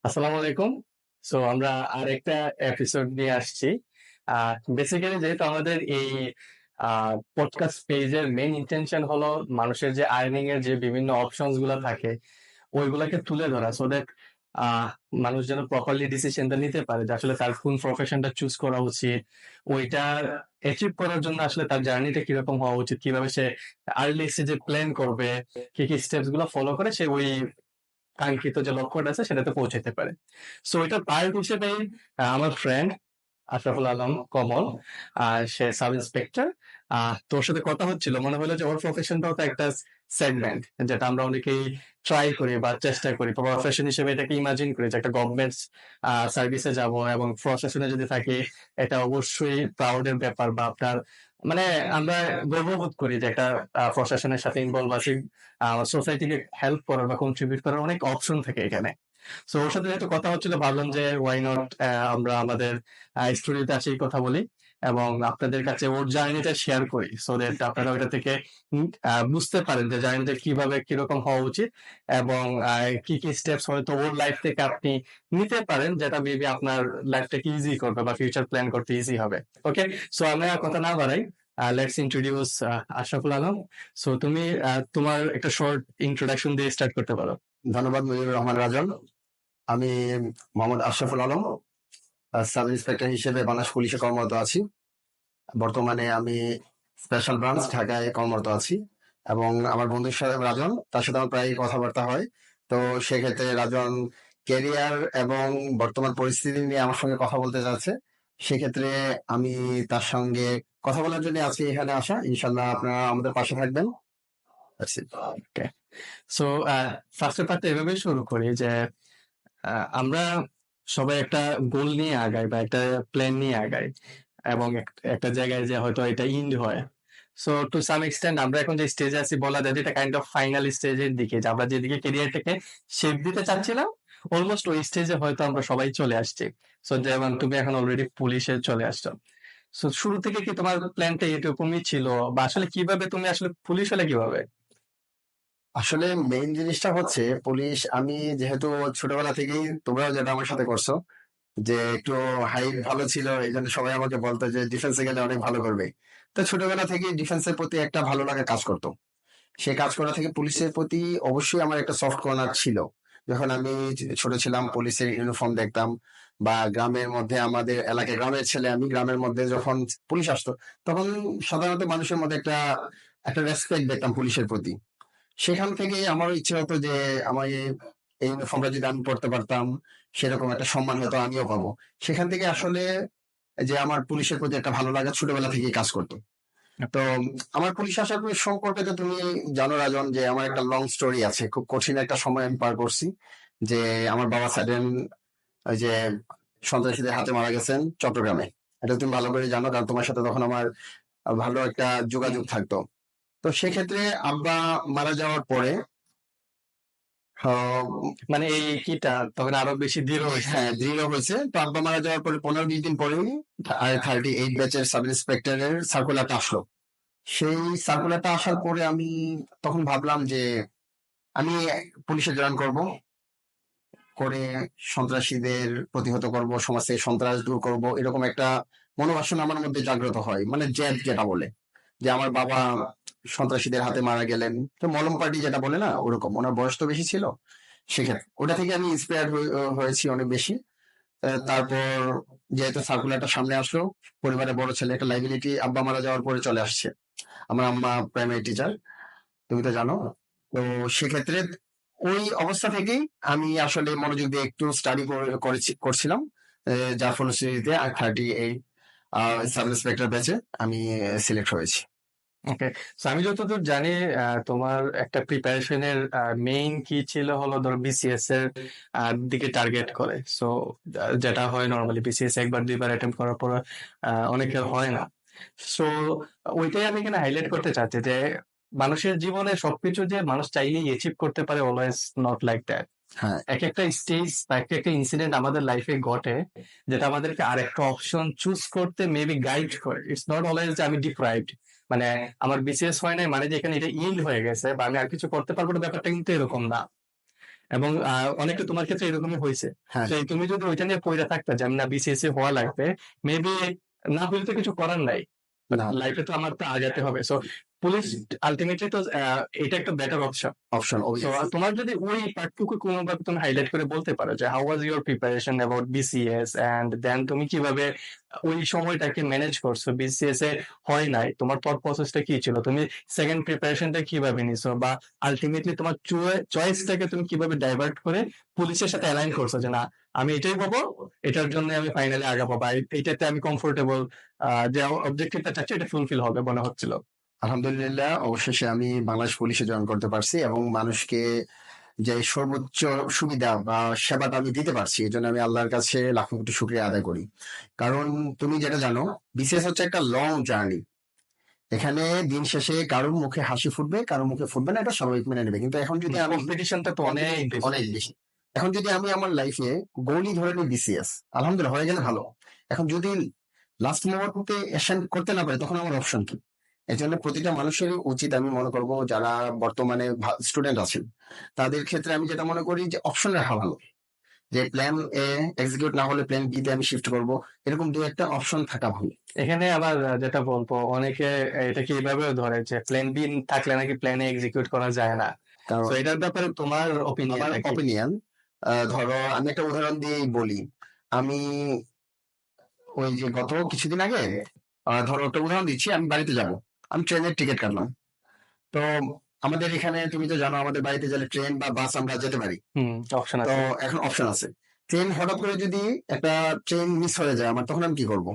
আসসালামু আলাইকুম। আমরা আরেকটা এপিসোড নিয়ে আসছি। বেসিক্যালি যেহেতু আমাদের এই পডকাস্ট পেজের মেইন ইন্টেনশন হলো মানুষের যে আর্নিং এর যে বিভিন্ন অপশনস গুলা থাকে ওইগুলাকে তুলে ধরা সো দ্যাট আহ মানুষ যেন প্রপারলি ডিসিশনটা নিতে পারে যে আসলে তার কোন প্রফেশনটা চুজ করা উচিত, ওইটা অ্যাচিভ করার জন্য আসলে তার জার্নিটা কিরকম হওয়া উচিত, কিভাবে সে আর্লি স্টেজে প্ল্যান করবে, কি কি স্টেপস গুলো ফলো করে সে ওই কাঙ্ক্ষিত যে লক্ষ্যটা আছে সেটাতে পৌঁছাতে পারে। সো এটার পার্ট হিসেবে আমার ফ্রেন্ড আশরাফুল আলম কমল, সে সাব ইন্সপেক্টর। তোর সাথে কথা হচ্ছিল, মনে হলো যে ওর প্রফেশনটাও তো একটা সেগমেন্ট যেটা আমরা অনেকেই ট্রাই করি বা চেষ্টা করি প্রফেশন হিসেবে এটাকে ইমাজিন করি যে একটা গভর্নমেন্ট সার্ভিসে যাব এবং প্রফেশনে যদি থাকি এটা অবশ্যই প্রাউডের ব্যাপার বা আপনার মানে আমরা গর্ববোধ করি যে একটা প্রশাসনের সাথে ইনভলভ আছি, সোসাইটিকে হেল্প করার বা কন্ট্রিবিউট করার অনেক অপশন থাকে এখানে। সো ওর সাথে যেহেতু কথা হচ্ছিল ভাবলাম যে ওয়াই নট আমরা আমাদের স্টোরিতে আসি কথা বলি এবং আপনাদের কাছে ওর জার্নিটা শেয়ার করি সো দ্যাট আপনারা ওইটা থেকে বুঝতে পারেন যে জার্নিটা কিভাবে কিরকম হওয়া উচিত এবং কি কি স্টেপস হয়তো ওর লাইফ থেকে আপনি নিতে পারেন যেটা মেবি আপনার লাইফটাকে ইজি করবে বা ফিউচার প্ল্যান করতে ইজি হবে। ওকে, সো আমরা আর কথা না বাড়াই, let's introduce Ashraful Alam. So তুমি তোমার একটা শর্ট ইন্ট্রোডাকশন দিয়ে স্টার্ট করতে পারো। ধন্যবাদ মুজিবুর রহমান রাজন। আমি মোহাম্মদ আশরাফুল আলম, সাব ইন্সপেক্টর হিসেবে বাংলাদেশ পুলিশে কর্মরত আছি। বর্তমানে আমি স্পেশাল ব্রাঞ্চ ঢাকায় কর্মরত আছি এবং আমার বন্ধুর সাথে রাজন, তার সাথে আমার প্রায় কথাবার্তা হয়। তো সেক্ষেত্রে রাজন ক্যারিয়ার এবং বর্তমান পরিস্থিতি নিয়ে আমার সঙ্গে কথা বলতে যাচ্ছে। সেক্ষেত্রে আমি তার সঙ্গে কথা বলার জন্য আজকে এখানে আসা। ইনশাল্লাহ আপনারা আমাদের পাশে থাকবেন। That's it. ওকে, সো ফার্স্টের পার্টটা এভাবেই শুরু করি যে আমরা সবাই একটা গোল নিয়ে আগাই বা একটা প্ল্যান নিয়ে আগাই এবং একটা জায়গায় যে হয়তো এটা ইন্ড হয়। সো টু সাম এক্সটেন্ট আমরা এখন যে স্টেজে আছি বলা যায় যে এটা কাইন্ড অফ ফাইনাল স্টেজের দিকে, যে আমরা যেদিকে ক্যারিয়ারটাকে শেপ দিতে চাচ্ছিলাম অলমোস্ট ওই স্টেজে হয়তো আমরা সবাই চলে আসছি। সো যেমন তুমি এখন অলরেডি পুলিশে চলে আসছো। সো শুরু থেকে কি তোমার প্ল্যানটা এরকমই ছিল বা আসলে কিভাবে তুমি আসলে পুলিশ হলে কিভাবে? আসলে মেইন জিনিসটা হচ্ছে পুলিশ, আমি যেহেতু ছোটবেলা থেকেই, তোমরাও যেটা আমার সাথে করছো, যে একটু হাইট ভালো ছিল, এই জন্য সবাই আমাকে বলতো যে ডিফেন্সে গেলে অনেক ভালো করবে। তো ছোটবেলা থেকে ডিফেন্সের প্রতি একটা ভালো লাগা কাজ করতো। সে কাজ করা থেকে পুলিশের প্রতি অবশ্যই আমার একটা সফট কর্নার ছিল। যখন আমি ছোট ছিলাম পুলিশের ইউনিফর্ম দেখতাম, বা গ্রামের মধ্যে, আমাদের এলাকায় গ্রামের ছেলে আমি, গ্রামের মধ্যে যখন পুলিশ আসতো তখন সাধারণত মানুষের মধ্যে একটা একটা রেসপেক্ট দেখতাম পুলিশের প্রতি। সেখান থেকে আমারও ইচ্ছে হতো যে আমার এই ইউনিফর্মটা যদি আমি পড়তে পারতাম, সেরকম একটা সম্মান হয়তো আমিও পাবো। সেখান থেকে আসলে যে আমার পুলিশের প্রতি একটা ভালো লাগা ছোটবেলা থেকেই কাজ করতো। তো আমার পুলিশ আসার সম্পর্কে তো তুমি জানো রাজন, যে আমার একটা লং স্টোরি আছে। খুব কঠিন একটা সময় আমি পার করছি। যে আমার বাবা সাডেন ওই যে সন্ত্রাসীদের হাতে মারা গেছেন চট্টগ্রামে। এটা তুমি ভালো করে জানো, কারণ তোমার সাথে তখন আমার ভালো একটা যোগাযোগ থাকতো। তো সেক্ষেত্রে আব্বা মারা যাওয়ার পরে আহ, মানে এই কিটা তখন আরো বেশি দৃঢ় হয়েছে। হ্যাঁ, দৃঢ় হয়েছে। তো আব্বা মারা যাওয়ার পরে 15-20 দিন পরেই 38 ব্যাচের সাব ইন্সপেক্টরের সার্কুলারটা আসলো। সেই সার্কুলারটা আসার পরে আমি তখন ভাবলাম যে আমি পুলিশে জয়েন করব, করে সন্ত্রাসীদের প্রতিহত করব, সমাজ থেকে সন্ত্রাস দূর করব, এরকম একটা মনোবাসনা আমার মধ্যে জাগ্রত হয়। মানে জেদ যেটা বলে, যে আমার বাবা সন্ত্রাসীদের হাতে মারা গেলেন, তো মলম পার্টি যেটা বলে না, ওরকম। ওনার বয়স তো বেশি ছিল। সেক্ষেত্রে ওটা থেকে আমি ইন্সপায়ার হয়েছি অনেক বেশি। তারপর যেহেতু সার্কুলারটা সামনে আসলো, পরিবারের বড় ছেলে, একটা লাইবিলিটি আব্বা মারা যাওয়ার পরে চলে আসছে। আমার আম্মা প্রাইমারি টিচার, তুমি তো জানো। তো সেক্ষেত্রে ওই অবস্থা থেকেই আমি আসলে মনোযোগ দিয়ে একটু স্টাডি করছিলাম। যার ফলশ্রুতিতে 38 সাব ইন্সপেক্টর ব্যাচে আমি সিলেক্ট হয়েছি। ওকে, সো আমি যতদূর জানি তোমার একটা প্রিপারেশনের মেইন কি ছিল হলো ধরো বিসিএস এর দিকে টার্গেট করে। সো যেটা হয় নর্মালি বিসিএস একবার দুইবার অ্যাটেম্প করার পর অনেকের হয় না। সো ওইটাই আমি এখানে হাইলাইট করতে চাচ্ছি যে মানুষের জীবনে সবকিছু যে মানুষ চাইলেই অ্যাচিভ করতে পারে অলওয়েজ নট লাইক দ্যাট। হ্যাঁ, এক একটা স্টেজ বা এক একটা ইনসিডেন্ট আমাদের লাইফে ঘটে যেটা আমাদেরকে আর একটা অপশন চুজ করতে মেবি গাইড করে। ইটস নট অলওয়েজ যে আমি ডিপ্রাইভড, মানে আমার বিসিএস হয় নাই মানে যে এখানে এটা ইন্ড হয়ে গেছে বা আমি আর কিছু করতে পারবো না, ব্যাপারটা কিন্তু এরকম না। এবং অনেকটা তোমার ক্ষেত্রে এরকমই হয়েছে। হ্যাঁ তো তুমি যদি ওইটা নিয়ে পড়ে থাকতে যে আমি না বিসিএস হওয়া লাগবে, মেবি না হলে তো কিছু করার নাই, না লাইফে তো আমার তো আগাতে হবে। সো পুলিশ আলটিমেটলি তো এটা একটা বেটার অপশন। অপশন তো তোমার যদি ওই পার্টটুকু কোনোভাবে তুমি হাইলাইট করে বলতে পারো যে how was your preparation about BCS and then তুমি কিভাবে ওই সময়টাকে ম্যানেজ করছো, বিসিএস এ হয় নাই, তোমার থট প্রসেসটা কি ছিল, তুমি সেকেন্ড প্রিপারেশনটা কিভাবে নিছো, বা আলটিমেটলি তোমার চয়েসটাকে তুমি কিভাবে ডাইভার্ট করে পুলিশের সাথে অ্যালাইন করছো যে না আমি এটাই পাবো, এটার জন্য আমি ফাইনালি আগাবো, বা এইটাতে আমি কমফোর্টেবল, যে অবজেক্টিভটা চাচ্ছি এটা ফুলফিল হবে মনে হচ্ছিল। আলহামদুলিল্লাহ অবশেষে আমি বাংলাদেশ পুলিশে জয়েন করতে পারছি এবং মানুষকে যে সর্বোচ্চ সুবিধা বা সেবাটা আমি দিতে পারছি, এই জন্য আমি আল্লাহর কাছে লাখো কোটি শুকরিয়া আদায় করি। কারণ তুমি যেটা জানো, বিসিএস হচ্ছে একটা লং জার্নি। এখানে দিন শেষে কারোর মুখে হাসি ফুটবে, কারোর মুখে ফুটবে না, এটা স্বাভাবিক মেনে নেবে। কিন্তু এখন যদি আমি কম্পিটিশনটা তো অনেক বেশি। অনেক বেশি, এখন যদি আমি আমার লাইফে গোলই ধরে নিই বিসিএস, আলহামদুলিল্লাহ হয়ে গেলে ভালো। এখন যদি লাস্ট মুহূর্তে অ্যাসেন্ট করতে না পারে, তখন আমার অপশন কি? এই জন্য প্রতিটা মানুষেরই উচিত, আমি মনে করবো যারা বর্তমানে স্টুডেন্ট আছেন তাদের ক্ষেত্রে আমি যেটা মনে করি যে অপশন রাখা ভালো, যে প্ল্যান এ এক্সিকিউট না হলে প্ল্যান বি তে আমি শিফট করব, এরকম দু একটা অপশন থাকা ভালো। এখানে আবার যেটা বলবো, অনেকে এটাকে এইভাবেও ধরে যে প্ল্যান বি থাকলে নাকি প্ল্যানে এক্সিকিউট করা যায় না। কারণ তো এটার ব্যাপারে তোমার আমার অপিনিয়ন কি? অপিনিয়ন, ধরো আমি একটা উদাহরণ দিয়েই বলি। আমি ওই যে গত কিছুদিন আগে, ধরো একটা উদাহরণ দিচ্ছি, আমি বাড়িতে যাব, আমি ট্রেনের টিকিট কাটলাম। তো আমাদের এখানে তুমি তো জানো, আমাদের বাড়িতে গেলে ট্রেন বা বাস আমরা যেতে পারি। অপশন তো আছে। এখন অপশন আছে, ট্রেন হঠাৎ করে যদি একটা ট্রেন মিস হয়ে যায় আমার, তখন আমি কি করব?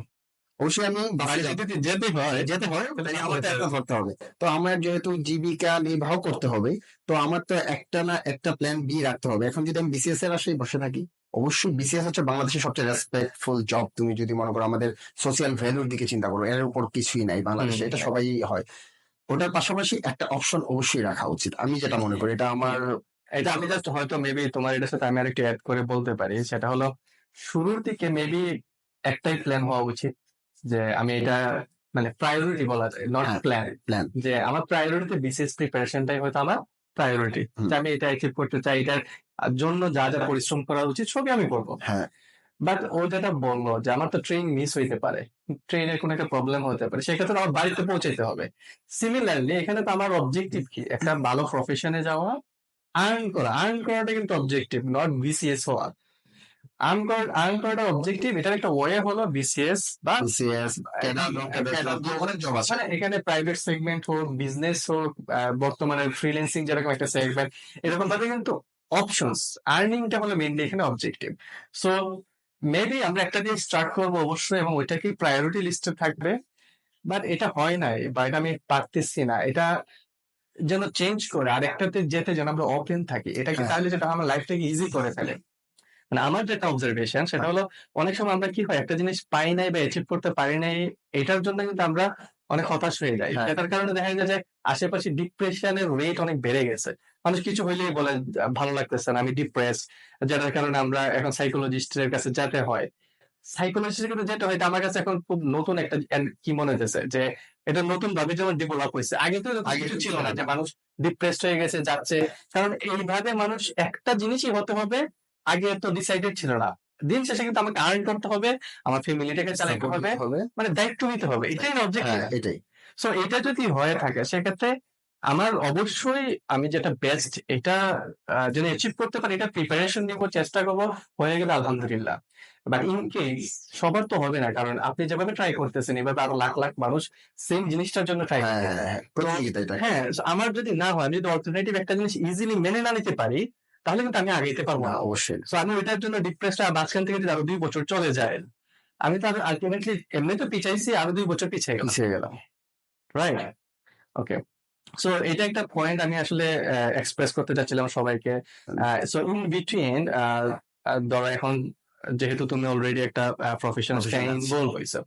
অবশ্যই আমি বাসে বাড়িতে যাব, যদি যেতে হয় যেতে হয়, তাহলে তাহলে কি আমার তো করতে একটা হবে? ধরতে হবে। তো আমার যেহেতু জীবিকা নির্বাহ করতে হবে, তো আমার তো একটা না একটা প্ল্যান বি রাখতে হবে। এখন যদি আমি বিসিএস এর আশায় বসে থাকি, অবশ্যই বিসিএস হচ্ছে বাংলাদেশের সবচেয়ে রেসপেক্টফুল জব। তুমি যদি মনে করো আমাদের সোশ্যাল ভ্যালুর দিকে চিন্তা করো, এর উপর কিছুই নাই বাংলাদেশে, এটা সবাই হয়। ওটার পাশাপাশি একটা অপশন অবশ্যই রাখা উচিত, আমি যেটা মনে করি, এটা আমার। এটা আমি জাস্ট হয়তো মেবি তোমার এটার সাথে আমি আরেকটু অ্যাড করে বলতে পারি, সেটা হলো শুরুর দিকে মেবি একটাই প্ল্যান হওয়া উচিত, যে আমি এটা মানে প্রায়োরিটি বলা যায়, নট হ্যাঁ, প্ল্যান। প্ল্যান। যে আমার প্রায়োরিটি বিসিএস প্রিপারেশনটাই হয়তো আমার প্রায়োরিটি, যে আমি এটা অ্যাচিভ করতে চাই, এটার জন্য যা যা পরিশ্রম করা উচিত সবই আমি করবো। হ্যাঁ বাট ও যেটা বললো যে আমার তো ট্রেন মিস হইতে পারে, ট্রেনের কোনো একটা প্রবলেম হতে পারে, সেক্ষেত্রে আমার বাড়িতে পৌঁছাইতে হবে। সিমিলারলি এখানে তো আমার অবজেক্টিভ কি, একটা ভালো প্রফেশনে যাওয়া, আর্ন করাটা কিন্তু অবজেক্টিভ, নট বিসিএস হওয়া। আর্ন করাটা অবজেক্টিভ, এটার একটা ওয়ে হলো বিসিএস বা বিসিএস, ক্যাডার, অনেক জব আছে। মানে এখানে প্রাইভেট সেগমেন্ট হোক, বিজনেস হোক, বর্তমানে ফ্রিল্যান্সিং যেরকম একটা সেগমেন্ট, এরকম ভাবে কিন্তু অপশনস, আর্নিংটা হলো মেইনলি এখানে অবজেক্টিভ। সো মেবি আমরা একটা দিয়ে স্টার্ট করবো অবশ্যই, এবং ওইটাকেই প্রায়োরিটি লিস্টে থাকবে। বাট এটা হয় নাই, বা এটা আমি পারতেছি না, এটা যেন চেঞ্জ করে আরেকটাতে যেতে যেন আমরা ওপেন থাকি, এটাকে হ্যাঁ, তাহলে যেটা আমার লাইফটাকে ইজি করে ফেলে। মানে আমার যেটা অবজারভেশন সেটা হলো, অনেক সময় আমরা কি হয় একটা জিনিস পাই নাই বা অ্যাচিভ করতে পারি নাই, এটার জন্য কিন্তু আমরা অনেক হতাশ হয়ে যাই। হ্যাঁ, এটার কারণে দেখা যায় যে আশেপাশে ডিপ্রেশনের রেট অনেক বেড়ে গেছে। মানুষ কিছু হইলেই বলে ভালো লাগতেছে না, আমি ডিপ্রেস, যেটার কারণে আমরা এখন সাইকোলজিস্টের কাছে যেতে হয়। সাইকোলজিস্টের কাছে যেতে হয়, এটা আমার কাছে এখন খুব নতুন একটা কি মনে হতেছে, যে এটা নতুন ভাবে যেমন ডেভেলপ হয়েছে, আগে তো এরকম আগে কিছু তো ছিল ছিল না না। যে মানুষ ডিপ্রেসড হয়ে গেছে যাচ্ছে। কারণ এইভাবে মানুষ একটা জিনিসই হতে হবে, আগে তো ডিসাইডেড ছিল না। দিন শেষে কিন্তু আমাকে আর্ন করতে হবে, আমার ফ্যামিলিটাকে চালাতে সাপোর্ট হবে, দিতে হবে। মানে দায়িত্ব নিতে হবে, এটাই অবজেক্টিভ। হ্যাঁ, এটাই। সো এটা যদি হয়ে থাকে সেক্ষেত্রে আমার অবশ্যই, আমি যেটা বেস্ট এটা যদি অ্যাচিভ করতে পারি, এটা প্রিপারেশন নিব, চেষ্টা করবো, হয়ে গেলে আলহামদুলিল্লাহ। বাট ইন কেস সবার তো হবে না, কারণ আপনি যেভাবে ট্রাই করতেছেন এভাবে আরো লাখ লাখ মানুষ সেম জিনিসটার জন্য ট্রাই হ্যাঁ করবে। হ্যাঁ হ্যাঁ, তো প্রতিযোগিতা এটা। হ্যাঁ, so আমার যদি না হয়, আমি যদি অল্টারনেটিভ একটা জিনিস ইজিলি মেনে না নিতে পারি, তাহলে কিন্তু আমি আগাইতে পারবো না, না। অবশ্যই তো আমি ওইটার জন্য ডিপ্রেসড মাঝখান থেকে যদি আরো 2 বছর চলে যায়, আমি তো আলটিমেটলি এমনি তো পিছাইছি, আরো 2 বছর পিছিয়ে গেলাম, পিছিয়ে গেলাম। রাইট? ওকে। সো এটা একটা পয়েন্ট আমি আসলে এক্সপ্রেস করতে চাচ্ছিলাম সবাইকে। সো ইন বিটুইন, ধরো এখন যেহেতু তুমি অলরেডি একটা প্রফেশনাল প্রফেশন আছে। ইনভলভ হয়েছো,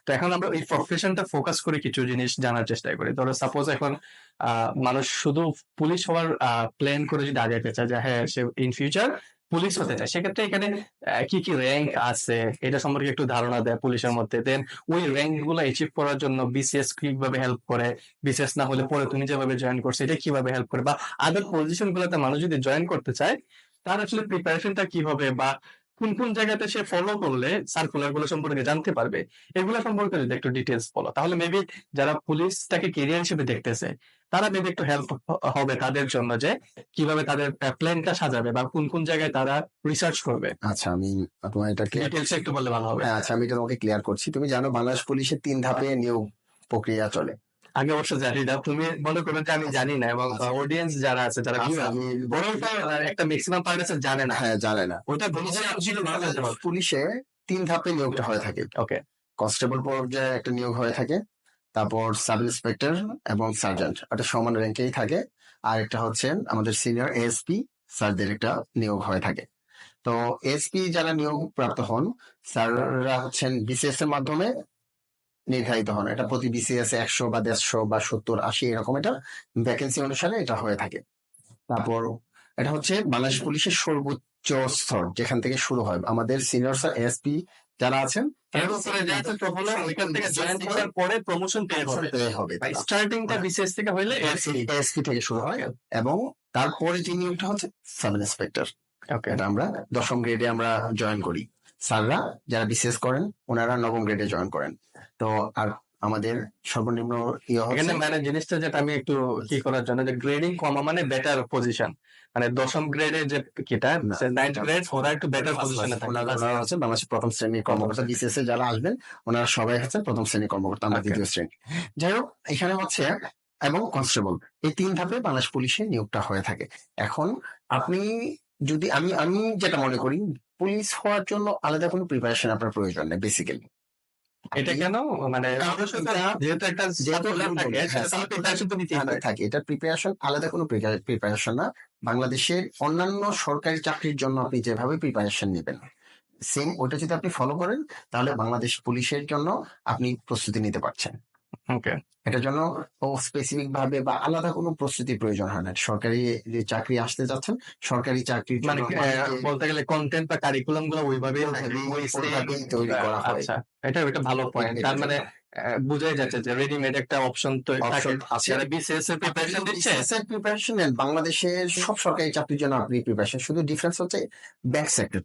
তো এখন আমরা এই প্রফেশনটা ফোকাস করে কিছু জিনিস জানার চেষ্টা করি। ধরো সাপোজ এখন মানুষ শুধু পুলিশ হওয়ার প্ল্যান করে যদি আগাইতে চায়, যে হ্যাঁ সে ইন ফিউচার পুলিশ হতে চায়, সেক্ষেত্রে এখানে কি কি র্যাঙ্ক আছে এটা সম্পর্কে একটু ধারণা দেয় পুলিশের মধ্যে। দেন ওই র্যাঙ্ক গুলো অ্যাচিভ করার জন্য বিসিএস কিভাবে হেল্প করে, বিশেষ না হলে পরে তুমি যেভাবে জয়েন করছো এটা কিভাবে হেল্প করে, বা আদার পজিশন গুলোতে মানুষ যদি জয়েন করতে চায় তার আসলে প্রিপারেশনটা কি হবে বা কোন কোন জায়গাতে সে ফলো করলে সার্কুলার গুলো সম্পর্কে জানতে পারবে, এগুলো সম্পর্কে যদি একটু ডিটেলস বলো, তাহলে মেবি যারা পুলিশটাকে কেরিয়ার হিসেবে দেখতেছে তারা মেবি একটু হেল্প হবে তাদের জন্য, যে কিভাবে তাদের প্ল্যানটা সাজাবে বা কোন কোন জায়গায় তারা রিসার্চ করবে। আচ্ছা, আমি তোমার এটা ক্লিয়ার ডিটেলস করছি। একটু বললে ভালো হবে। হ্যাঁ, আচ্ছা, আমি এটা তোমাকে ক্লিয়ার করছি। তুমি জানো বাংলাদেশ পুলিশের 3 ধাপে নিয়োগ প্রক্রিয়া চলে। আগে অবশ্য জানি না, তুমি মনে করো যে আমি জানি না, এবং আচ্ছা, অডিয়েন্স যারা আছে যারা আচ্ছা, viewers, আমি ওরাও একটা ম্যাক্সিমাম পার্ট আছে জানে না, হ্যাঁ, জানে না। ওইটা ভবিষ্যতে আসলে ভালো হতে বাংলাদেশ পারে। পুলিশে 3 ধাপে নিয়োগটা হয়ে থাকে। ওকে। কনস্টেবল পর্যায়ে একটা নিয়োগ হয়ে থাকে, তারপর সাব ইন্সপেক্টর এবং সার্জেন্ট, এটা সমান র্যাঙ্কেই থাকে। আর একটা হচ্ছে আমাদের সিনিয়র এএসপি স্যারদের একটা নিয়োগ হয়ে থাকে। তো এসপি যারা নিয়োগ প্রাপ্ত হন, স্যাররা হচ্ছেন বিসিএস এর মাধ্যমে নির্ধারিত হন। এটা প্রতি বিসিএস 100 বা 150 বা 70-80 এরকম এটা ভ্যাকেন্সি অনুসারে এটা হয়ে থাকে। তারপর এটা হচ্ছে বাংলাদেশ পুলিশের সর্বোচ্চ স্তর, যেখান থেকে শুরু হয়। আমাদের সিনিয়র স্যার এসপি যারা আছেন এর উপরে যে আছে তো হলো ওইখান থেকে জয়েন করার পরে প্রমোশন পেয়ে হবে, হবে স্টার্টিংটা বিসিএস থেকে হইলে এসপি। এসপি থেকে শুরু হয়, এবং তারপরে যে নিয়োগটা হচ্ছে সাব ইন্সপেক্টর। ওকে। এটা আমরা 10ম গ্রেডে আমরা জয়েন করি। স্যাররা যারা বিসিএস করেন ওনারা 9ম গ্রেডে জয়েন করেন। তো আর আমাদের সর্বনিম্ন এখানে মানে জিনিসটা যেটা আমি একটু কি করার জন্য, যে গ্রেডিং কমা মানে বেটার পজিশন, মানে 10ম গ্রেডে যে কিটা 9th গ্রেড ওরা একটু বেটার পজিশনে থাকে। ওনারা হচ্ছে বাংলাদেশের 1ম শ্রেণীর কর্মকর্তা। বিসিএস এ যারা আসবেন ওনারা সবাই হচ্ছে 1ম শ্রেণীর কর্মকর্তা, আমরা Okay. 2য় শ্রেণী। যাই হোক, এখানে হচ্ছে এবং কনস্টেবল, এই 3 ধাপে বাংলাদেশ পুলিশে নিয়োগটা হয়ে থাকে। এখন আপনি যদি আমি যেটা মনে করি, পুলিশ হওয়ার জন্য আলাদা কোনো প্রিপারেশন আপনার প্রয়োজন নেই বেসিক্যালি। এটা কেন? মানে যেহেতু একটা যেহেতু সার্কুলার থাকে, হ্যাঁ, তাহলে প্রিপারেশন তো নিতেই হয়। থাকে, এটা প্রিপারেশন আলাদা কোনো প্রিপারেশন না। বাংলাদেশের অন্যান্য সরকারি চাকরির জন্য আপনি যেভাবে প্রিপারেশন নেবেন, সেম ওটা যদি আপনি ফলো করেন, তাহলে বাংলাদেশ পুলিশের জন্য আপনি প্রস্তুতি নিতে পারছেন। ওকে। এটার জন্য স্পেসিফিক ভাবে বা আলাদা কোনো প্রস্তুতির প্রয়োজন হয় না। সরকারি যে চাকরি আসতে যাচ্ছেন, সরকারি চাকরির মানে জন্য বলতে গেলে কন্টেন্ট বা কারিকুলাম গুলো ওইভাবেই ওইভাবেই তৈরি করা হয়। আচ্ছা, এটা ভালো পয়েন্ট। তার মানে বুঝাই যাচ্ছে যে রেডিমেড একটা অপশন তো অপশন থাকে। আছে। যারা বিসিএস এর প্রিপারেশন দিচ্ছে, প্রিপারেশন নেন, বাংলাদেশের সব সরকারি চাকরির জন্য আপনি প্রিপারেশন, শুধু ডিফারেন্স হচ্ছে ব্যাংক সেক্টর।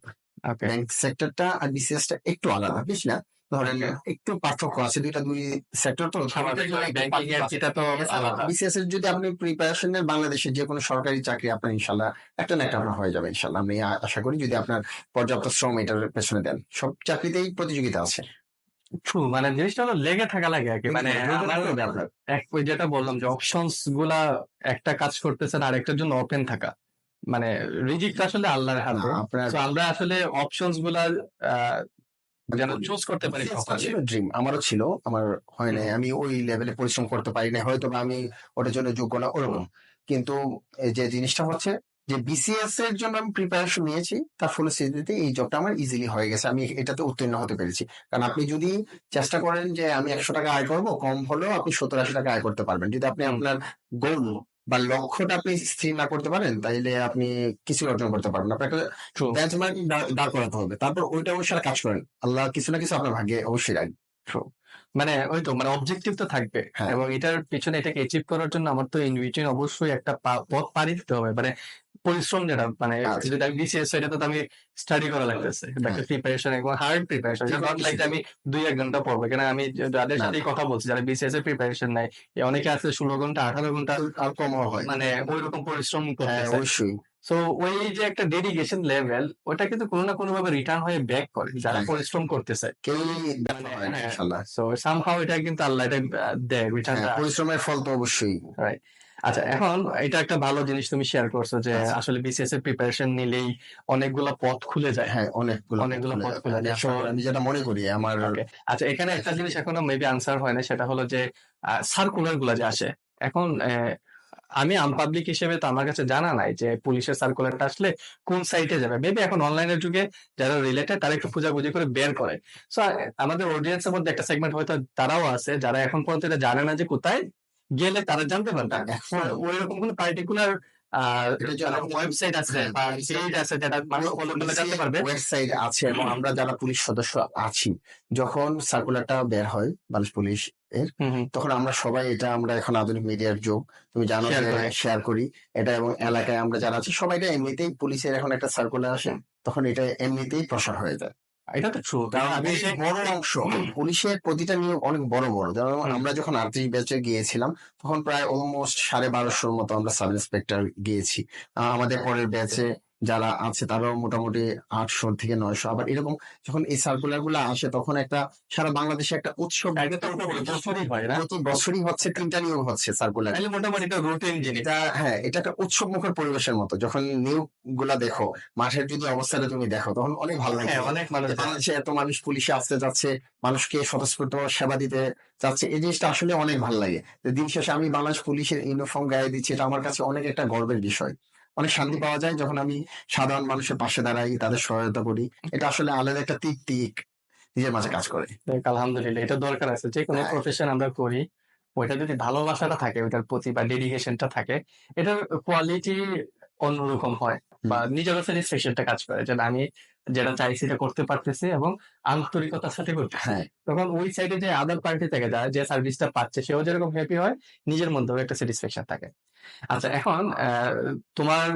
ওকে, ব্যাংক সেক্টরটা আর বিসিএস টা একটু আলাদা, বেশ না? ধরেন একটু পার্থক্য আছে, দুই সেক্টর তো স্বাভাবিক ব্যাংকিং এর এটা তো আলাদা। বিসিএস এর যদি আপনি প্রিপারেশন নেন, বাংলাদেশের যে কোনো সরকারি চাকরি আপনার ইনশাল্লাহ একটা না একটা আপনার হয়ে যাবে ইনশাল্লাহ। আমি আশা করি যদি আপনার পর্যাপ্ত শ্রম এটার পেছনে দেন। সব চাকরিতেই প্রতিযোগিতা আছে। ট্রু, মানে জিনিসটা হলো লেগে থাকা লাগে আর কি। মানে হবে আপনার। ওই যেটা বললাম যে অপশনস গুলা একটা কাজ করতেছে না আরেকটার জন্য ওপেন থাকা, মানে রিজিকটা আসলে আল্লাহর হাতে। আপনার তো আমরা আসলে অপশনস গুলা আহ, যেন চুজ করতে পারি properly। ছিল ড্রিম, আমারও ছিল, আমার হয় নাই। আমি ওই লেভেলে পরিশ্রম করতে পারি না, হয়তো বা আমি ওটার জন্য যোগ্য না ওরকম। কিন্তু এই যে জিনিসটা হচ্ছে যে বিসিএস এর জন্য আমি প্রিপারেশন নিয়েছি, তার ফলশ্রুতিতে এই জবটা আমার ইজিলি হয়ে গেছে, আমি এটাতে উত্তীর্ণ হতে পেরেছি। কারণ আপনি যদি চেষ্টা করেন যে আমি 100 টাকা আয় করবো, কম হলেও আপনি 70-80 টাকা আয় করতে পারবেন। যদি আপনি আপনার গোল বা লক্ষ্যটা আপনি স্থির না করতে পারেন, তাইলে আপনি কিছু অর্জন করতে পারবেন না। আপনাকে True. বেঞ্চমার্ক দাঁড় করাতে হবে, তারপর ওইটা অনুসারে কাজ করেন। আল্লাহ কিছু না কিছু আপনার ভাগ্যে অবশ্যই রাখবে। মানে ওই তো, মানে অবজেক্টিভ তো থাকবে, হ্যাঁ। এবং এটার পিছনে এটাকে অ্যাচিভ করার জন্য আমার তো ইন বিটুইন অবশ্যই একটা পথ পাড়ি দিতে হবে, মানে পরিশ্রম যেটা, মানে আচ্ছা। যদি আমি বিসিএস এটা তো আমি স্টাডি করা লাগতেছে, একটা হ্যাঁ। প্রিপারেশন, একদম হার্ড প্রিপারেশন। নট লাইক আমি 2-1 ঘন্টা পড়বো, কেন আমি যাদের না, সাথে কথা বলছি যারা বিসিএস এর প্রিপারেশন নেয়, অনেকে আছে 16 ঘন্টা 18 ঘন্টা, আর কম হয়। মানে ওই রকম পরিশ্রম হ্যাঁ, করতেছে। অবশ্যই। সো ওই যে একটা ডেডিকেশন লেভেল, ওটা কিন্তু কোনো না কোনো ভাবে রিটার্ন হয়ে ব্যাক করে যারা হ্যাঁ। পরিশ্রম করতেছে। কেউই ব্যর্থ হয় না, ইনশাআল্লাহ। সো সামহাউ এটা কিন্তু আল্লাহ এটা দেয় হ্যাঁ, রিটার্নটা। পরিশ্রমের ফল তো অবশ্যই। রাইট। আচ্ছা, এখন এটা একটা ভালো জিনিস তুমি শেয়ার করছো যে আচ্ছা। আসলে বিসিএস এর প্রিপারেশন নিলেই অনেকগুলা পথ খুলে যায়। হ্যাঁ, অনেকগুলো পথ খুলে যায়। So, আমি যেটা মনে করি আমার okay. আচ্ছা, এখানে একটা জিনিস এখনো মেবি আনসার হয় না, সেটা হলো যে সার্কুলার গুলা যে আসে এখন, আমি আনপাবলিক হিসেবে তো আমার কাছে জানা নাই যে পুলিশের সার্কুলারটা আসলে কোন সাইটে যাবে। মেবি এখন অনলাইনের যুগে যারা রিলেটেড তারা একটু খোঁজাখুঁজি করে বের করে। সো আমাদের অডিয়েন্সের মধ্যে একটা সেগমেন্ট হয়তো তারাও আছে যারা এখন পর্যন্ত এটা জানে না যে কোথায় গেলে তারা জানতে পারবে। এখন ওইরকম কোনো পার্টিকুলার এটা যে ওয়েবসাইট আছে হ্যাঁ, বা পেজ আছে যেটা মানুষ ফলো করলে জানতে পারবে। ওয়েবসাইট আছে এবং আমরা যারা পুলিশ সদস্য আছি, যখন সার্কুলারটা বের হয় বাংলাদেশ পুলিশ এর, হুম হুম তখন আমরা সবাই এটা, আমরা এখন আধুনিক মিডিয়ার যুগ, তুমি জানো শেয়ার যে করে। শেয়ার করি এটা, এবং এলাকায় আমরা যারা আছি সবাই এটা এমনিতেই, পুলিশের এখন একটা সার্কুলার আসে তখন এটা এমনিতেই প্রসার হয়ে যায়। এটা তো ট্রু, কারণ আমি বেশ বড় অংশ পুলিশের প্রতিটা নিয়োগ অনেক বড় বড়, যেমন হুম, আমরা যখন 38 ব্যাচে গিয়েছিলাম তখন প্রায় অলমোস্ট 1250 মতো আমরা সাব ইন্সপেক্টর গিয়েছি। আমাদের পরের ব্যাচে যারা আছে তারাও মোটামুটি 800 থেকে 900। আবার এরকম যখন এই সার্কুলার গুলো আসে তখন একটা সারা বাংলাদেশে একটা উৎসব, এটা তো বছরই হয় না, প্রতি বছরই হচ্ছে 3টা নিয়োগ হচ্ছে সার্কুলার। তাহলে মোটামুটি এটা রুটিন জিনিস। এটা হ্যাঁ, এটা একটা উৎসব মুখর পরিবেশের মতো। যখন নিয়োগ গুলা দেখো, মাঠের যদি অবস্থাটা তুমি দেখো তখন অনেক ভালো লাগে। হ্যাঁ, অনেক মানুষ যে বাংলাদেশে এত মানুষ পুলিশে আসতে যাচ্ছে, মানুষকে স্বতঃস্ফূর্ত সেবা দিতে যাচ্ছে, এই জিনিসটা আসলে অনেক ভালো লাগে। যে দিন শেষে আমি বাংলাদেশ পুলিশের ইউনিফর্ম গায়ে দিচ্ছি, এটা আমার কাছে অনেক একটা গর্বের বিষয়। অনেক শান্তি পাওয়া যায় যখন আমি সাধারণ মানুষের পাশে দাঁড়াই, তাদের সহায়তা করি। এটা আসলে আলাদা একটা তৃপ্তি নিজের মাঝে কাজ করে। দেখ, আলহামদুলিল্লাহ, এটা দরকার আছে। যে কোনো হ্যাঁ, প্রফেশন আমরা করি, ওইটা যদি ভালোবাসাটা থাকে, ওইটার প্রতি বা ডেডিকেশনটা থাকে, এটার কোয়ালিটি অন্যরকম হয় হুম, বা নিজেরও স্যাটিসফ্যাকশনটা কাজ করে, যে না, আমি যেটা চাইছি এটা করতে পারতেছি এবং আন্তরিকতার সাথে করতেছি। হ্যাঁ, তখন ওই সাইডে যে আদার পার্টি থেকে যায়, যে সার্ভিসটা পাচ্ছে, সেও যেরকম হ্যাপি হয়, নিজের মধ্যেও একটা স্যাটিসফ্যাকশন থাকে। আচ্ছা, এখন তোমার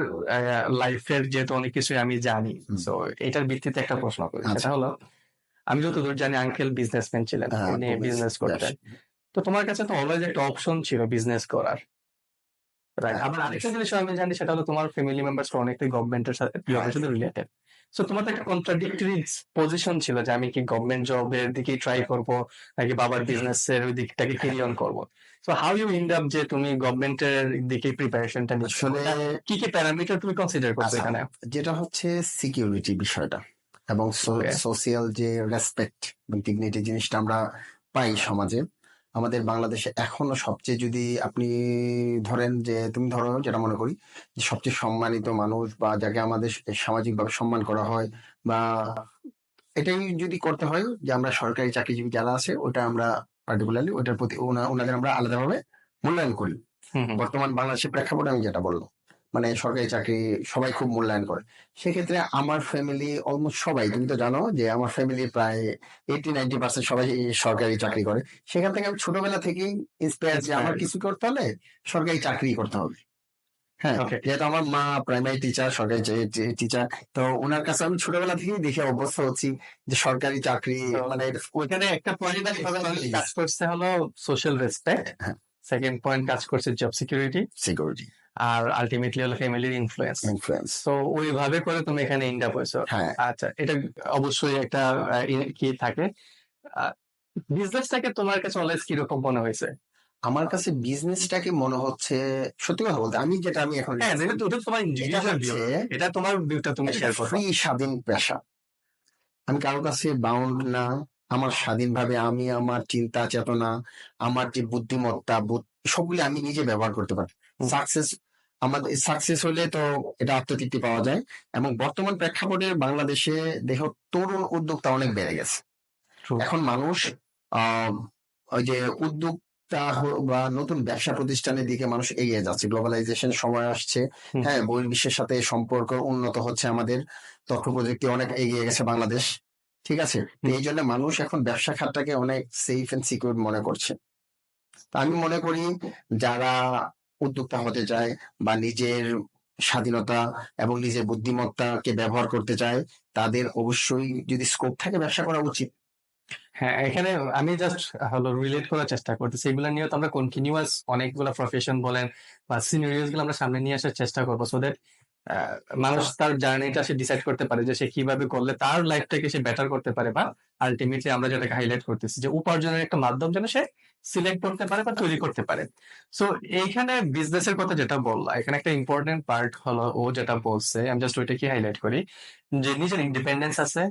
লাইফের যেহেতু অনেক কিছুই আমি জানি, হুম, তো এটার ভিত্তিতে একটা প্রশ্ন করি, আচ্ছা, সেটা হলো, আমি যতদূর জানি আঙ্কেল বিজনেসম্যান ছিলেন, হ্যাঁ, উনি পুলিশ বিজনেস করতেন। ব্যবসা, তো তোমার কাছে তো অলওয়েজ একটা অপশন ছিল বিজনেস করার, রাইট? হ্যাঁ, আবার আরেকটা জিনিস আমি জানি, সেটা হলো তোমার ফ্যামিলি মেম্বার্স অনেকটাই গভর্নমেন্টের সাথে হ্যাঁ, জবের সাথে রিলেটেড। সো তোমার তো একটা কন্ট্রাডিক্টরি পজিশন ছিল, যে আমি কি গভর্নমেন্ট জবের দিকেই ট্রাই করব, নাকি বাবার বিজনেস এর ওই দিকটাকে ক্যারি অন করবো। So how you end up যে তুমি গভর্নমেন্টের দিকে প্রিপারেশনটা নিচ্ছ, আসলে কি কি প্যারামিটার তুমি কনসিডার করছো আচ্ছা, এখানে? যেটা হচ্ছে সিকিউরিটি বিষয়টা এবং ওকে। সোশিয়াল যে রেসপেক্ট এবং ডিগনিটি জিনিসটা আমরা পাই সমাজে, আমাদের বাংলাদেশে এখনো সবচেয়ে, যদি আপনি ধরেন যে, তুমি ধরো যেটা মনে করি যে সবচেয়ে সম্মানিত মানুষ বা যাকে আমাদের সামাজিকভাবে সম্মান করা হয়, বা এটাই যদি করতে হয় যে আমরা সরকারি চাকরিজীবী যারা আছে ওটা আমরা পার্টিকুলারলি ওটার প্রতি ওনাদের আমরা আলাদাভাবে মূল্যায়ন করি। হুম হুম বর্তমান বাংলাদেশের প্রেক্ষাপটে আমি যেটা বললাম, মানে সরকারি চাকরি সবাই খুব মূল্যায়ন করে। সেক্ষেত্রে আমার ফ্যামিলি অলমোস্ট সবাই, তুমি তো জানো যে আমার ফ্যামিলি প্রায় 80-90% সবাই সরকারি চাকরি করে। সেখান থেকে আমি ছোটবেলা থেকেই ইন্সপায়ার যে আমার ইন্সপায়ার্ড। কিছু করতে হলে সরকারি চাকরি করতে হবে। হ্যাঁ, ওকে। যেহেতু আমার মা প্রাইমারি টিচার, সরকারি টিচার, তো ওনার কাছে আমি ছোটবেলা থেকেই দেখে অভ্যস্ত হচ্ছি যে সরকারি চাকরি তো মানে ওইখানে একটা পয়েন্ট কাজ করছে হলো সোশ্যাল রেসপেক্ট, সেকেন্ড পয়েন্ট কাজ করছে জব সিকিউরিটি, সিকিউরিটি, আর আলটিমেটলি হলো ফ্যামিলির ইনফ্লুয়েন্স। ইনফ্লুয়েন্স। তো ওইভাবে করে তুমি এখানে ইন্ড আপ হয়েছো। হ্যাঁ, আচ্ছা, এটা অবশ্যই একটা কি থাকে, বিজনেসটাকে তোমার কাছে অলওয়েজ কিরকম মনে হয়েছে? আমার কাছে বিজনেসটাকে মনে হচ্ছে, সত্যি কথা বলতে আমি যেটা আমি এখন হ্যাঁ, যেহেতু ওটা তোমার এটা ইন্ডিভিজুয়াল ভিউ, হচ্ছে এটা তোমার ভিউটা তুমি একটা শেয়ার করো। ফ্রি স্বাধীন পেশা। আমি কারো কাছে বাউন্ড না। আমার স্বাধীনভাবে আমি আমার চিন্তা চেতনা, আমার যে বুদ্ধিমত্তা, সবগুলি আমি নিজে ব্যবহার করতে পারি। হুম, সাকসেস, আমাদের সাকসেস হলে তো এটা আত্মতৃপ্তি পাওয়া যায়। এবং বর্তমান প্রেক্ষাপটে বাংলাদেশে দেখো তরুণ উদ্যোক্তা অনেক বেড়ে গেছে। ট্রু। এখন মানুষ আহ ওই যে উদ্যোক্তা বা নতুন ব্যবসা প্রতিষ্ঠানের দিকে মানুষ এগিয়ে যাচ্ছে, গ্লোবালাইজেশন সময় আসছে। হুম হ্যাঁ, বহির্বিশ্বের সাথে সম্পর্ক উন্নত হচ্ছে, আমাদের তথ্য প্রযুক্তি অনেক এগিয়ে গেছে বাংলাদেশ, ঠিক আছে। তো হুম। এই জন্য মানুষ এখন ব্যবসা খাতটাকে অনেক সেফ এন্ড সিকিউর মনে করছে। তা আমি মনে করি যারা উদ্যোক্তা হতে চায় বা নিজের স্বাধীনতা এবং নিজের বুদ্ধিমত্তাকে ব্যবহার করতে চায়, তাদের অবশ্যই যদি স্কোপ থাকে ব্যবসা করা উচিত। হ্যাঁ, এখানে আমি জাস্ট হলো রিলেট করার চেষ্টা করতেছি, এগুলো নিয়ে তো আমরা কন্টিনিউয়াস অনেকগুলো প্রফেশন বলেন বা সিনারিওস গুলো আমরা সামনে নিয়ে আসার চেষ্টা করবো, সো দ্যাট মানুষ তার জার্নিটা সে ডিসাইড করতে পারে যে সে কিভাবে করলে তার লাইফটাকে সে বেটার করতে পারে, বা আলটিমেটলি আমরা যেটাকে হাইলাইট করতেছি যে উপার্জনের একটা মাধ্যম যেন সে সিলেক্ট করতে পারে বা তৈরি করতে পারে। সো এইখানে বিজনেসের কথা যেটা বললা, এখানে একটা ইম্পর্টেন্ট পার্ট হলো ও যেটা বলছে, আমি জাস্ট ওইটাকে হাইলাইট করি, যে নিজের ইন্ডিপেন্ডেন্স আছে,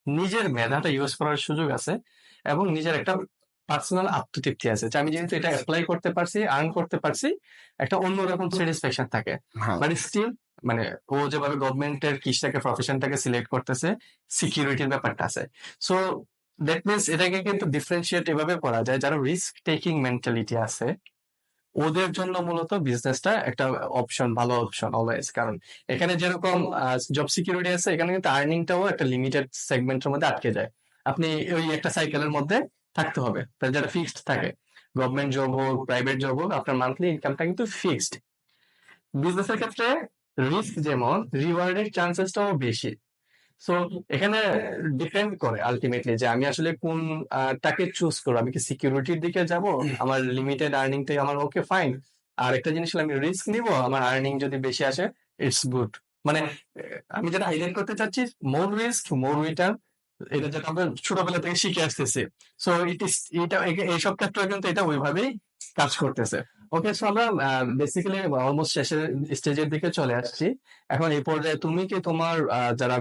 নিজের মেধাটা ইউজ করার সুযোগ আছে, এবং নিজের একটা পার্সোনাল আত্মতৃপ্তি আছে, যে আমি যেহেতু এটা অ্যাপ্লাই করতে পারছি, আর্ন করতে পারছি, একটা অন্যরকম স্যাটিসফ্যাকশন থাকে। হ্যাঁ, বাট স্টিল, মানে ও যেভাবে গভর্নমেন্টের কিসটাকে প্রফেশনটাকে সিলেক্ট করতেছে, সিকিউরিটির ব্যাপারটা আছে। সো দ্যাট মিনস এটাকে কিন্তু ডিফারেন্সিয়েট এভাবে করা যায়, যারা রিস্ক টেকিং মেন্টালিটি আছে, ওদের জন্য মূলত বিজনেসটা একটা অপশন, ভালো অপশন অলওয়েজ। কারণ এখানে যেরকম জব সিকিউরিটি আছে, এখানে কিন্তু আর্নিংটাও একটা লিমিটেড সেগমেন্টের মধ্যে আটকে যায়। আপনি ওই একটা সাইকেলের মধ্যে থাকতে হবে, তার যেটা ফিক্সড থাকে। গভর্নমেন্ট জব হোক, প্রাইভেট জব হোক, আপনার মান্থলি ইনকামটা কিন্তু ফিক্সড। বিজনেসের ক্ষেত্রে রিস্ক যেমন, রিওয়ার্ডের চান্সেসটাও বেশি। সো এখানে ডিপেন্ড করে আলটিমেটলি যে আমি আসলে কোন টাকে চুজ করবো। আমি কি সিকিউরিটির দিকে যাব, আমার লিমিটেড আর্নিংটাই আমার ওকে ফাইন। আর একটা জিনিস হলো আমি রিস্ক নিব, আমার আর্নিং যদি বেশি আসে, ইটস গুড। মানে আমি যেটা হাইলাইট করতে চাচ্ছি, মোর রিস্ক মোর রিটার্ন, এটা যেটা আমরা ছোটবেলা থেকে শিখে আসতেছি। সো ইট ইস, এটা এইসব ক্ষেত্রে কিন্তু এটা ওইভাবেই কাজ করতেছে। ওকে, সো আমরা বেসিক্যালি অলমোস্ট শেষের স্টেজের দিকে চলে আসছি। এখন এই পর্যায়ে তুমি কি তোমার যারা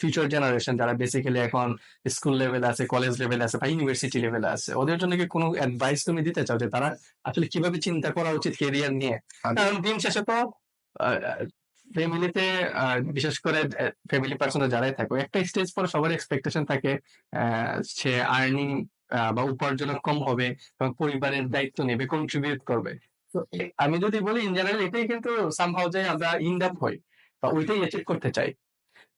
ফিউচার জেনারেশন, যারা বেসিক্যালি এখন স্কুল লেভেলে আছে, কলেজ লেভেলে আছে বা ইউনিভার্সিটি লেভেলে আছে, ওদের জন্য কি কোনো অ্যাডভাইস তুমি দিতে চাও যে তারা আসলে কিভাবে চিন্তা করা উচিত ক্যারিয়ার নিয়ে? আমি কারণ দিন শেষে তো ফ্যামিলিতে, বিশেষ করে ফ্যামিলি পার্সনে যারাই থাকো, একটা স্টেজ পরে সবার এক্সপেকটেশন থাকে সে আর্নিং বা উপার্জন কম হবে এবং পরিবারের দায়িত্ব নেবে, কন্ট্রিবিউট করবে। তো আমি যদি বলি ইন জেনারেল এটাই কিন্তু সামহাউ যে আমরা ইনডাপ হই বা ওইটাই অ্যাচিভ করতে চাই।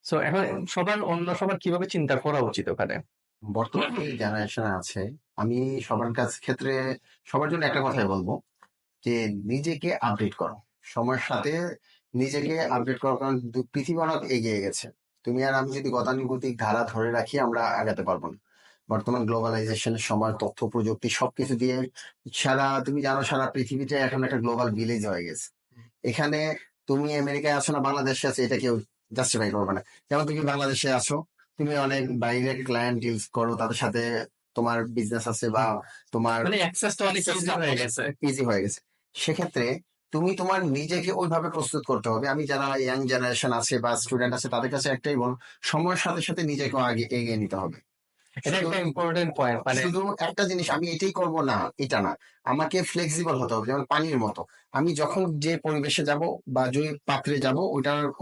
সো এখন সবার কিভাবে চিন্তা করা উচিত ওখানে? বর্তমানে এই জেনারেশনে আছে, আমি ক্ষেত্রে সবার জন্য একটা কথাই বলবো যে নিজেকে আপডেট করো সময়ের সাথে। নিজেকে আপডেট করো, কারণ পৃথিবী অনেক এগিয়ে গেছে। তুমি আর আমি যদি গতানুগতিক ধারা ধরে রাখি, আমরা আগাতে পারবো না। বর্তমান গ্লোবালাইজেশনের সময় তথ্য প্রযুক্তি সবকিছু দিয়ে তুমি জানো, সারা পৃথিবীতে এখন একটা গ্লোবাল ভিলেজ হয়ে গেছে। এখানে তুমি আমেরিকায় আছো না বাংলাদেশে আছো, এটা কেউ জাস্টিফাই করবে না। যেমন তুমি বাংলাদেশে আছো, তুমি অনেক বাইরে ক্লায়েন্ট ডিলস করো, তাদের সাথে তোমার বিজনেস আছে বা তোমার মানে অ্যাক্সেসটা অনেক ইজি হয়ে গেছে। ইজি হয়ে গেছে। সেক্ষেত্রে তুমি তোমার নিজেকে ওইভাবে প্রস্তুত করতে হবে। আমি যারা ইয়াং জেনারেশন আছে বা স্টুডেন্ট আছে, তাদের কাছে একটাই বল, সময়ের সাথে সাথে নিজেকে আগে এগিয়ে নিতে হবে। এটা শুধু একটা ইম্পর্টেন্ট পয়েন্ট। মানে শুধু একটা জিনিস আমি এটাই করব না, এটা না। আমাকে ফ্লেক্সিবল হতে হবে, যেমন পানির মতো। আমি যখন যে পরিবেশে যাব বা যে পাত্রে যাব,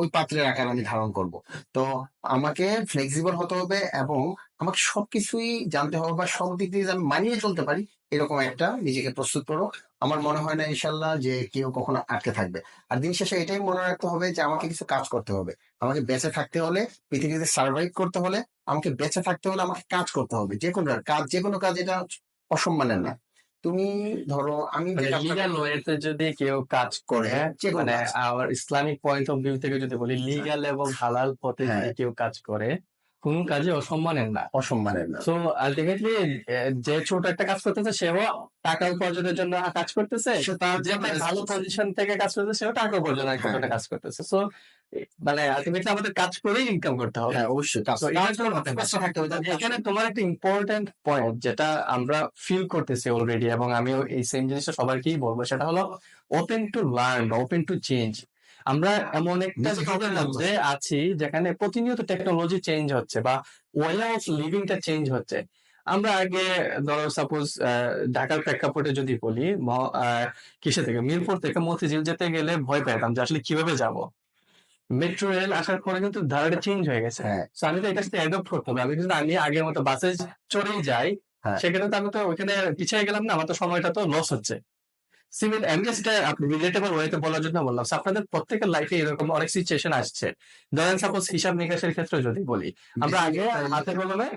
ওই পাত্রের আকার আমি ধারণ করব। তো আমাকে ফ্লেক্সিবল হতে হবে এবং আমাকে সবকিছুই জানতে হবে বা সব দিক দিয়ে যেন আমি মানিয়ে চলতে পারি, এরকম একটা নিজেকে প্রস্তুত করো। আমার মনে হয় না ইনশাল্লাহ যে কেউ কখনো আটকে থাকবে। আর দিন শেষে এটাই মনে রাখতে হবে যে আমাকে কিছু কাজ করতে হবে। আমাকে বেঁচে থাকতে হলে, পৃথিবীতে সার্ভাইভ করতে হলে, আমাকে বেঁচে থাকতে হলে আমাকে কাজ করতে হবে। যে কোনো কাজ, এটা অসম্মানের না। তুমি ধরো, আমি যে মানে কাজটা লিগ্যাল ওয়েতে যদি কেউ কাজ করে, যে কোনো মানে কাজ, আমার ইসলামিক পয়েন্ট অফ ভিউ থেকে যদি বলি, লিগ্যাল এবং হালাল পথে হ্যাঁ, যদি কেউ কাজ করে, কোন কাজে অসম্মানের না। অসম্মানের না। সো আলটিমেটলি যে ছোট একটা কাজ করতেছে সেও টাকা উপার্জনের জন্য কাজ করতেছে, সে তার যে একটা ভালো পজিশন থেকে কাজ করতেছে সেও টাকা উপার্জনের হ্যাঁ, জন্য কাজ করতেছে। সো মানে আলটিমেটলি আমাদের কাজ করেই ইনকাম করতে হবে। হ্যাঁ, অবশ্যই কাজ তো এটার জন্য ব্যস্ত থাকতে হবে। এখানে তোমার একটা ইম্পর্টেন্ট পয়েন্ট যেটা আমরা ফিল করতেছি অলরেডি, এবং আমিও এই সেম জিনিসটা সবাইকেই বলবো, সেটা হলো ওপেন টু লার্ন বা ওপেন টু চেঞ্জ। আমরা এমন একটা নিজেকে যুগের open মধ্যে আছি যেখানে প্রতিনিয়ত টেকনোলজি চেঞ্জ হচ্ছে বা ওয়ে অফ লিভিংটা চেঞ্জ হচ্ছে। আমরা আগে ধরো সাপোজ ঢাকার প্রেক্ষাপটে যদি বলি, কিসে থেকে, মিরপুর থেকে মতিঝিল যেতে গেলে ভয় পেতাম যে আসলে কিভাবে যাব। মেট্রো রেল আসার পরে কিন্তু ধারাটা চেঞ্জ হয়ে গেছে। হ্যাঁ, So আমি তো এটার সাথে অ্যাডপ্ট করতে হবে। আমি কিন্তু আমি আগের মতো বাসে চড়েই যাই, হ্যাঁ, সেখানে তো আমি তো ওইখানে পিছিয়ে গেলাম না, আমার তো সময়টা তো লস হচ্ছে। সিমিল আমি যেটা আপনি রিলেটেবল ওয়েতে বলার জন্য বললাম। So আপনাদের প্রত্যেকের লাইফে এরকম অনেক সিচুয়েশন আসছে। ধরেন সাপোজ হিসাব নিকাশের ক্ষেত্রে যদি বলি, আমরা আগে হাতে কলমে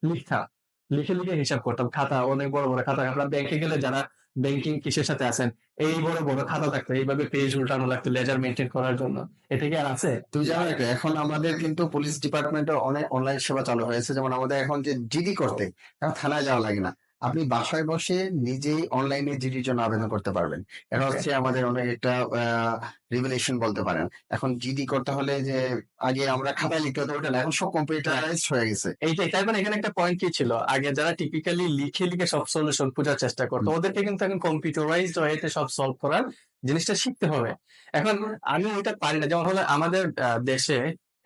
লিখতাম, লিখে লিখে হিসাব করতাম, খাতা অনেক বড় বড় খাতা। আমরা ব্যাংকে গেলে যারা ব্যাংকিং কিসের সাথে আছেন, এই বড় বড় খাতা থাকতো, এইভাবে পেজ উল্টানো লাগতো লেজার মেনটেন করার জন্য। এটা কি আর আছে? তুমি জানো এটা, এখন আমাদের কিন্তু পুলিশ ডিপার্টমেন্টের অনেক অনলাইন সেবা চালু হয়েছে। যেমন আমাদের এখন যে জিডি করতে এখন থানায় যাওয়া লাগে না, আপনি বাসায় বসে নিজেই অনলাইনে জিডির জন্য আবেদন করতে পারবেন। এটা হচ্ছে আমাদের অনেক একটা রিভলিউশন বলতে পারেন। এখন জিডি করতে হলে যে আগে আমরা খাতায় লিখতে হতো, ওটা না, এখন সব কম্পিউটারাইজড হয়ে গেছে। এইটাই, তাই মানে এখানে একটা পয়েন্ট কি ছিল, আগে যারা টিপিক্যালি লিখে লিখে সব সলিউশন খোঁজার চেষ্টা করতো, ওদেরকে কিন্তু এখন কম্পিউটারাইজড ওয়েতে সব সলভ করার জিনিসটা শিখতে হবে। এখন আমি ওইটা পারি না। যেমন হলো আমাদের দেশে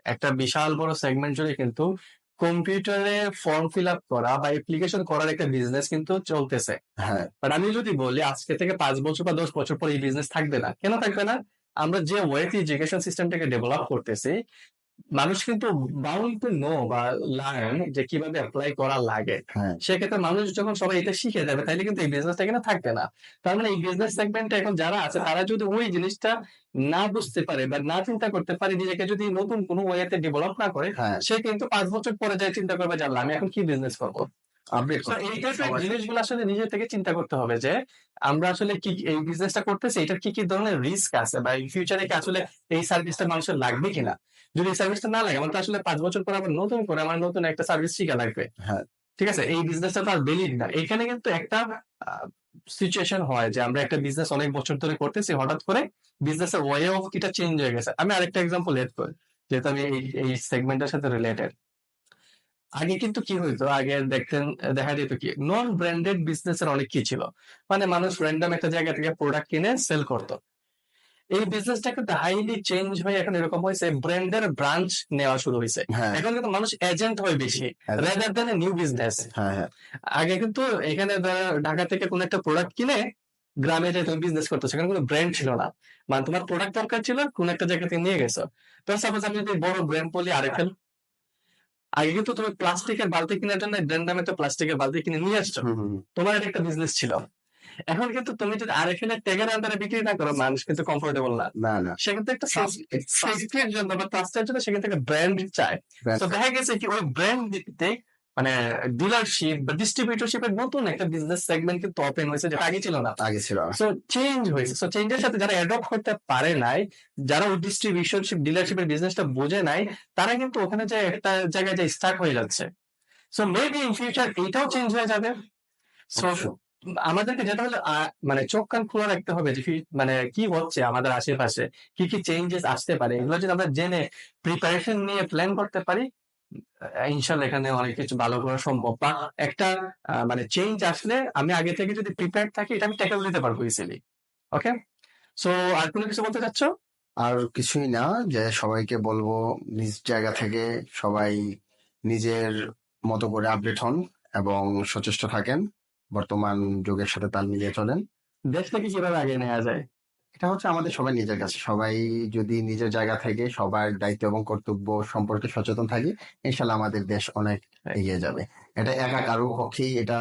একটা বিশাল বড় সেগমেন্ট জুড়ে কিন্তু কম্পিউটারে ফর্ম ফিল আপ করা বা অ্যাপ্লিকেশন করার একটা বিজনেস কিন্তু চলতেছে। হ্যাঁ, বাট আমি যদি বলি আজকে থেকে 5 বছর বা 10 বছর পর এই বিজনেস থাকবে না। কেন থাকবে না? আমরা যে ওয়েতে এডুকেশন সিস্টেমটাকে ডেভেলপ করতেছি, মানুষ কিন্তু বাউন্ড টু নো বা লার্ন যে কিভাবে অ্যাপ্লাই করা লাগে। হ্যাঁ সেক্ষেত্রে মানুষ যখন সবাই এটা শিখে যাবে তাহলে কিন্তু এই বিজনেসটা এখানে থাকবে না। তার মানে এই বিজনেস সেগমেন্টে এখন যারা আছে তারা যদি ওই জিনিসটা না বুঝতে পারে বা না চিন্তা করতে পারে, নিজেকে যদি নতুন কোনো ওয়েতে ডেভেলপ না করে, হ্যাঁ সে কিন্তু 5 বছর পরে যায় চিন্তা করবে যে আল্লাহ আমি এখন কি বিজনেস করব। আপডেট সো করতে এই হবে টাইপের সবাই। জিনিসগুলো আসলে নিজে থেকে চিন্তা করতে হবে যে আমরা আসলে কি এই বিজনেসটা করতেছি, এটার কি কি ধরনের রিস্ক আছে বা ইন ফিউচারে কি আসলে এই সার্ভিসটা মানুষের লাগবে কিনা। যদি এই সার্ভিসটা না লাগে, আমার তো আসলে 5 বছর পরে আবার নতুন করে আমার নতুন একটা সার্ভিস শিখা লাগবে। হ্যাঁ ঠিক আছে, এই বিজনেসটা তো আর ভ্যালিড না। এখানে কিন্তু একটা সিচুয়েশন হয় যে আমরা একটা বিজনেস অনেক বছর ধরে করতেছি, হঠাৎ করে বিজনেসের ওয়ে অফ কিটা চেঞ্জ হয়ে গেছে। আমি আরেকটা এক্সাম্পল এড করি, যেহেতু আমি এই সেগমেন্টের সাথে রিলেটেড। আগে কিন্তু কি হইতো, আগে দেখতেন, দেখা যেত কি নন ব্র্যান্ডেড বিজনেস এর অনেক কি ছিল, মানে মানুষ র্যান্ডম একটা জায়গা থেকে প্রোডাক্ট কিনে সেল করতো। এই বিজনেসটা কিন্তু হাইলি চেঞ্জ হয়ে এখন এরকম হয়েছে ব্র্যান্ডের ব্রাঞ্চ নেওয়া শুরু হয়েছে। হ্যাঁ এখন কিন্তু মানুষ এজেন্ট হয় বেশি হ্যাঁ রাদার দেন নিউ বিজনেস। হ্যাঁ হ্যাঁ আগে কিন্তু এখানে ঢাকা থেকে কোন একটা প্রোডাক্ট কিনে গ্রামে যে তুমি বিজনেস করতেছো, সেখানে কোনো ব্র্যান্ড ছিল না। মানে তোমার প্রোডাক্ট দরকার ছিল, কোন একটা জায়গা থেকে নিয়ে গেছো। তো সাপোজ আমি যদি বড় ব্র্যান্ড বলি আরেকটা, আগে কিন্তু তুমি প্লাস্টিকের বালতি কেনার জন্য ব্র্যান্ড নামে তো প্লাস্টিকের বালতি কিনে নিয়ে আসছো, হুম হুম হুম। তোমার এটা একটা বিজনেস ছিল। এখন কিন্তু তুমি যদি আরেকখানে ট্যাগের আন্ডারে বিক্রি না করো, মানুষ কিন্তু কমফোর্টেবল না। না না সে কিন্তু একটা ট্রাস্ট সেফটির জন্য বা ট্রাস্টের জন্য সেখান থেকে ব্র্যান্ড চায়। তো ব্র্যান্ড দেখা গেছে কি ওই ব্র্যান্ড দিতে মানে ডিলারশিপ বা ডিস্ট্রিবিউটরশিপের নতুন একটা বিজনেস সেগমেন্ট কিন্তু ওপেন হয়েছে, যেটা আগে ছিল না। আগে ছিল না। সো চেঞ্জ হয়েছে। সো চেঞ্জের সাথে যারা অ্যাডপ্ট করতে পারে নাই, যারা ওই ডিস্ট্রিবিউশনশিপ ডিলারশিপের বিজনেসটা বুঝে নাই, তারা কিন্তু ওখানে যে একটা জায়গায় যে স্টাক হয়ে যাচ্ছে। সো মেবি ইন ফিউচার এইটাও চেঞ্জ হয়ে যাবে। সো অবশ্যই আমাদেরকে যেটা হলো মানে চোখ কান খোলা রাখতে হবে যে মানে কি হচ্ছে আমাদের আশেপাশে, কি কি চেঞ্জেস আসতে পারে, এগুলো যদি আমরা জেনে প্রিপারেশন নিয়ে প্ল্যান করতে পারি, ইনশাল্লাহ এখানে অনেক কিছু ভালো করা সম্ভব। বা একটা মানে চেঞ্জ আসলে আমি আগে থেকে যদি প্রিপেয়ার থাকি, এটা আমি ট্যাকেল দিতে পারবো ইজিলি। ওকে, সো আর কোনো কিছু বলতে চাচ্ছ? আর কিছুই না, যে সবাইকে বলবো নিজ জায়গা থেকে সবাই নিজের মতো করে আপডেট হন এবং সচেষ্ট থাকেন, বর্তমান যুগের সাথে তাল মিলিয়ে চলেন। দেশটাকে কিভাবে আগে নেওয়া যায়? এটা হচ্ছে আমাদের সবাই নিজের কাছে, সবাই যদি নিজের জায়গা থেকে সবার দায়িত্ব এবং কর্তব্য সম্পর্কে সচেতন থাকি, ইনশাল্লাহ আমাদের দেশ অনেক এগিয়ে যাবে। এটা একা কারো পক্ষেই এটা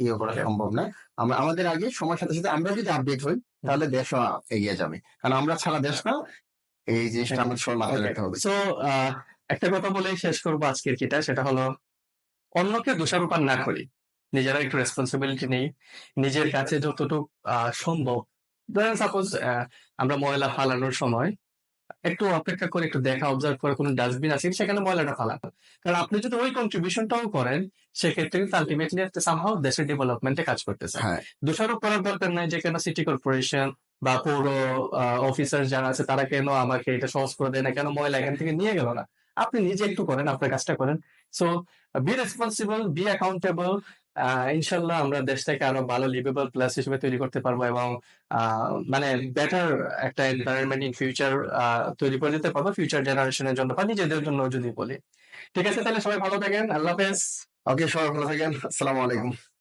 ইয়ে করা সম্ভব না। আমরা আমাদের আগে সময়ের সাথে সাথে আমরা যদি আপডেট হই, তাহলে দেশও এগিয়ে যাবে, কারণ আমরা ছাড়া দেশ না, এই জিনিসটা আমাদের সবার মাথায় রাখতে হবে। সো একটা কথা বলে শেষ করবো আজকের কিটা, সেটা হলো অন্যকে দোষারোপণ না করি, নিজেরা একটু রেসপন্সিবিলিটি নেই। নিজের কাছে যতটুকু সম্ভব, ধরেন সাপোজ আমরা ময়লা ফালানোর সময় একটু অপেক্ষা করে একটু দেখা অবজার্ভ করে কোনো ডাস্টবিন আছে সেখানে ময়লাটা ফালানো। কারণ আপনি যদি ওই কন্ট্রিবিউশনটাও করেন, সেক্ষেত্রে কিন্তু আলটিমেটলি সামহাও দেশের ডেভেলপমেন্টে কাজ করতেছে। হ্যাঁ দোষারোপ করার দরকার নাই যে কেন সিটি কর্পোরেশন বা পৌর অফিসার যারা আছে তারা কেন আমাকে এটা সহজ করে দেয় না, কেন ময়লা এখান থেকে নিয়ে গেল না। আপনি নিজে একটু করেন, আপনার কাজটা করেন। So be responsible, B accountable. ইনশাল্লাহ আমরা দেশটাকে আরো ভালো লিভেবল প্লেস হিসেবে তৈরি করতে পারবো, এবং মানে বেটার একটা এনভায়রনমেন্ট ইন ফিউচার তৈরি করে দিতে পারবো ফিউচার জেনারেশনের জন্য বা নিজেদের জন্য যদি বলি। ঠিক আছে, তাহলে সবাই ভালো থাকেন, আল্লাহ হাফেজ। ওকে, সবাই ভালো থাকেন, আসসালামু আলাইকুম।